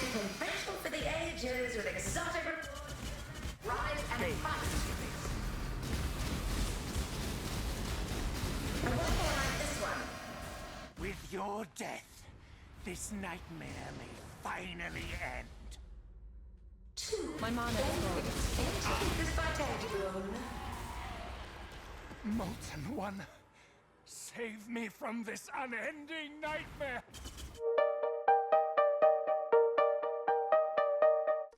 Conventional for the ages with exotic rewards, rise and fight. And one more like this one. With your death, this nightmare may finally end. My mana is gone. This vitality rune. Molten One, save me from this unending nightmare.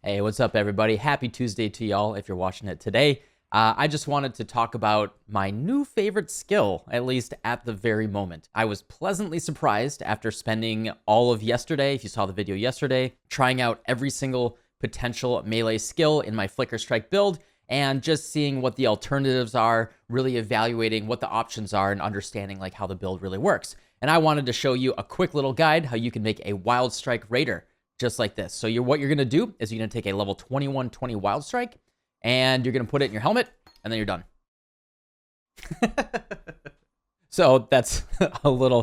Hey, what's up, everybody? Happy Tuesday to y'all if you're watching it today. I just wanted to talk about my new favorite skill, at least at the very moment. I was pleasantly surprised after spending all of yesterday, if you saw the video yesterday, trying out every single potential melee skill in my Flicker Strike build, and just seeing what the alternatives are, really evaluating what the options are, and understanding like how the build really works. And I wanted to show you a quick little guide how you can make a Wild Strike Raider just like this. So what you're gonna do is you're gonna take a level 2120 Wild Strike, and you're gonna put it in your helmet, and then you're done. So that's a little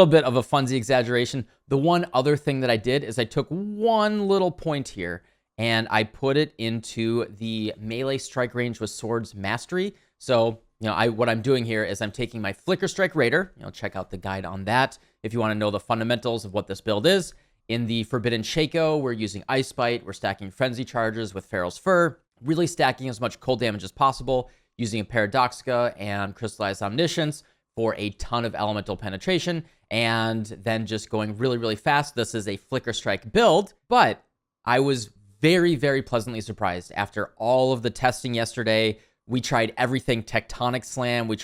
bit of a funsy exaggeration. The one other thing that I did is I took one little point here and I put it into the melee strike range with swords mastery. So, what I'm doing here is I'm taking my Flicker Strike Raider. Check out the guide on that if you want to know the fundamentals of what this build is. In the Forbidden Shaco, we're using Ice Bite. We're stacking Frenzy Charges with Pharaoh's Fur, really stacking as much cold damage as possible, using a Paradoxica and Crystallized Omniscience for a ton of elemental penetration, and then just going really, really fast. This is a Flicker Strike build, but I was very, very pleasantly surprised after all of the testing yesterday. We tried everything: Tectonic Slam, we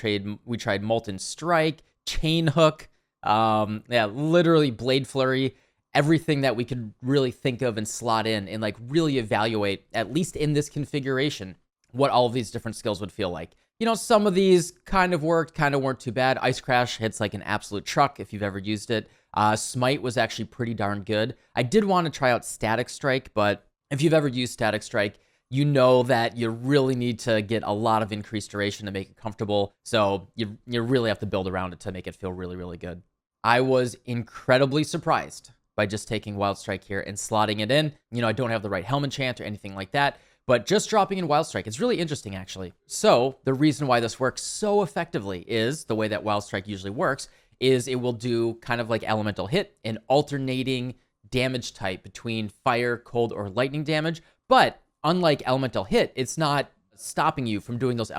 tried Molten Strike, Chain Hook, literally Blade Flurry, everything that we could really think of and slot in and like really evaluate, at least in this configuration, what all of these different skills would feel like. Some of these kind of worked, kind of weren't too bad. Ice Crash hits like an absolute truck if you've ever used it. Smite was actually pretty darn good. I did want to try out Static Strike, but if you've ever used Static Strike, you know that you really need to get a lot of increased duration to make it comfortable. So you really have to build around it to make it feel really, really good. I was incredibly surprised by just taking Wild Strike here and slotting it in. I don't have the right helmet chant or anything like that, but just dropping in Wild Strike, it's really interesting actually. So the reason why this works so effectively is the way that Wild Strike usually works is it will do kind of like Elemental Hit, an alternating damage type between fire, cold, or lightning damage. But unlike Elemental Hit, it's not stopping you from doing those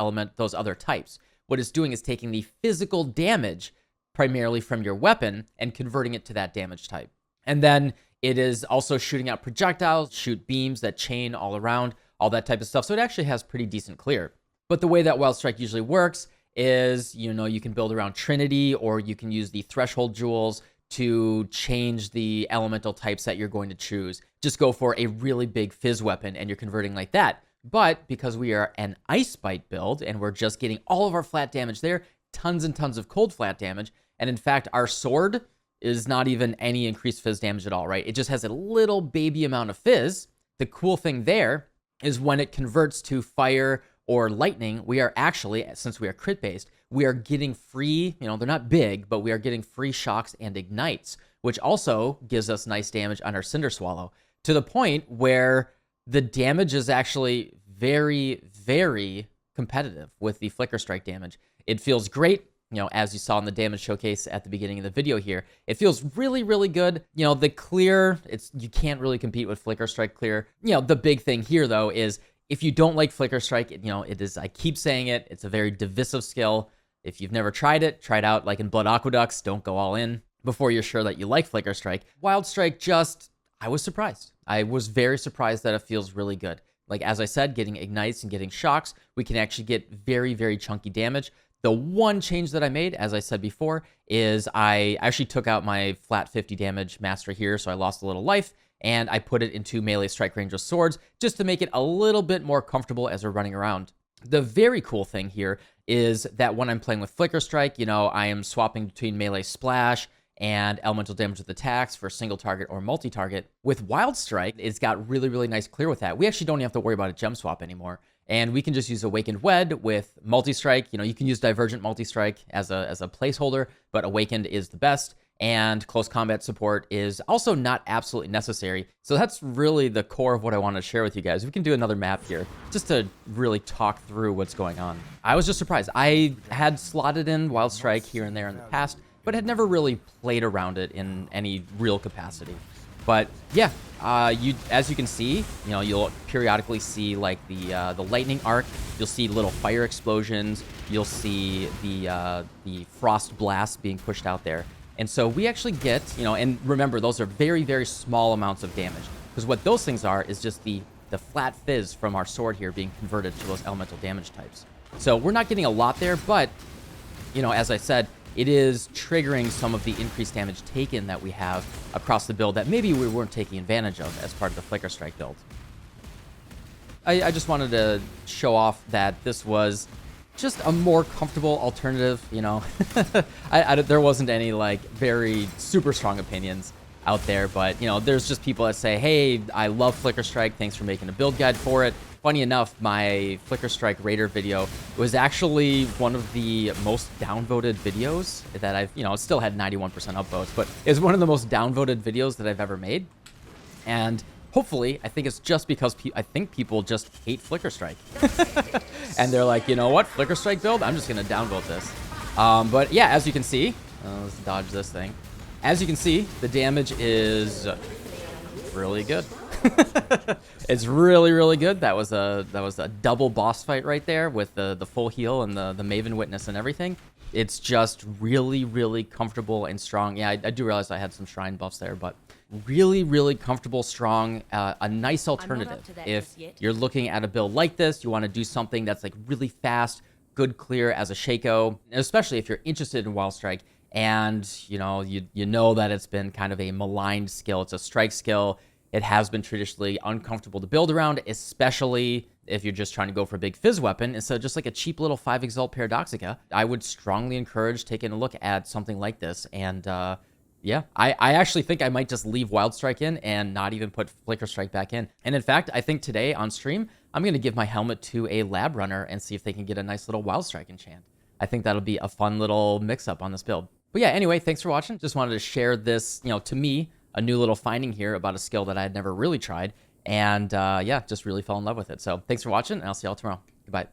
other types. What it's doing is taking the physical damage primarily from your weapon and converting it to that damage type. And then it is also shooting out projectiles, shoot beams that chain all around, all that type of stuff. So it actually has pretty decent clear. But the way that Wild Strike usually works is, you can build around Trinity, or you can use the Threshold Jewels to change the elemental types that you're going to choose. Just go for a really big fizz weapon and you're converting like that. But because we are an Ice Bite build and we're just getting all of our flat damage there, tons and tons of cold flat damage, and in fact, our sword is not even any increased fizz damage at all, right? It just has a little baby amount of fizz. The cool thing there is when it converts to fire or lightning, we are actually, since we are crit based, we are getting free, they're not big, but we are getting free shocks and ignites, which also gives us nice damage on our Cinder Swallow, to the point where the damage is actually very, very competitive with the Flicker Strike damage. It feels great. As you saw in the damage showcase at the beginning of the video here, it feels really, really good. The clear, you can't really compete with Flicker Strike clear. The big thing here though is if you don't like Flicker Strike, it is, I keep saying it, it's a very divisive skill. If you've never tried it, try it out like in Blood Aqueducts. Don't go all in before you're sure that you like Flicker Strike. Wild Strike I was surprised. I was very surprised that it feels really good. Like, as I said, getting ignites and getting shocks, we can actually get very, very chunky damage. The one change that I made, as I said before, is I actually took out my flat 50 damage master here, so I lost a little life, and I put it into melee strike range with swords just to make it a little bit more comfortable as we're running around. The very cool thing here is that when I'm playing with Flicker Strike, I am swapping between melee splash and elemental damage with attacks for single target or multi-target. With Wild Strike, it's got really, really nice clear with that. We actually don't have to worry about a gem swap anymore. And we can just use Awakened Wed with multi-strike. You can use Divergent multi-strike as a placeholder, but Awakened is the best. and close combat support is also not absolutely necessary. So that's really the core of what I want to share with you guys. We can do another map here just to really talk through what's going on. I was just surprised. I had slotted in Wild Strike here and there in the past, but had never really played around it in any real capacity. But yeah, as you can see, you'll periodically see like the lightning arc. You'll see little fire explosions. You'll see the frost blast being pushed out there. And so we actually get, and remember, those are very, very small amounts of damage. Because what those things are is just the flat fizz from our sword here being converted to those elemental damage types. So we're not getting a lot there, but, as I said, it is triggering some of the increased damage taken that we have across the build that maybe we weren't taking advantage of as part of the Flicker Strike build. I just wanted to show off that this was just a more comfortable alternative, there wasn't any like very super strong opinions out there, but there's just people that say, hey, I love Flicker Strike, thanks for making a build guide for it. Funny enough, my Flicker Strike Raider video was actually one of the most downvoted videos that I've, it still had 91% upvotes, but it's one of the most downvoted videos that I've ever made. And hopefully, I think it's just because I think people just hate Flicker Strike. And they're like, you know what, Flicker Strike build? I'm just going to downvote this. But yeah, as you can see, let's dodge this thing. As you can see, the damage is really good. It's really, really good. That was a double boss fight right there with the full heal and the Maven Witness and everything. It's just really, really comfortable and strong. Yeah, I do realize I had some shrine buffs there, but really, really comfortable, strong, a nice alternative. If you're looking at a build like this, you want to do something that's like really fast, good clear as a Shaco, especially if you're interested in Wild Strike and you know that it's been kind of a maligned skill. It's a strike skill. It has been traditionally uncomfortable to build around, especially if you're just trying to go for a big fizz weapon instead of just like a cheap little 5 Exalt Paradoxica. I would strongly encourage taking a look at something like this. And yeah, I actually think I might just leave Wild Strike in and not even put Flicker Strike back in. And in fact, I think today on stream, I'm going to give my helmet to a lab runner and see if they can get a nice little Wild Strike enchant. I think that'll be a fun little mix-up on this build. But yeah, anyway, thanks for watching. Just wanted to share this, to me, a new little finding here about a skill that I had never really tried. And yeah, just really fell in love with it. So thanks for watching, and I'll see y'all tomorrow. Goodbye.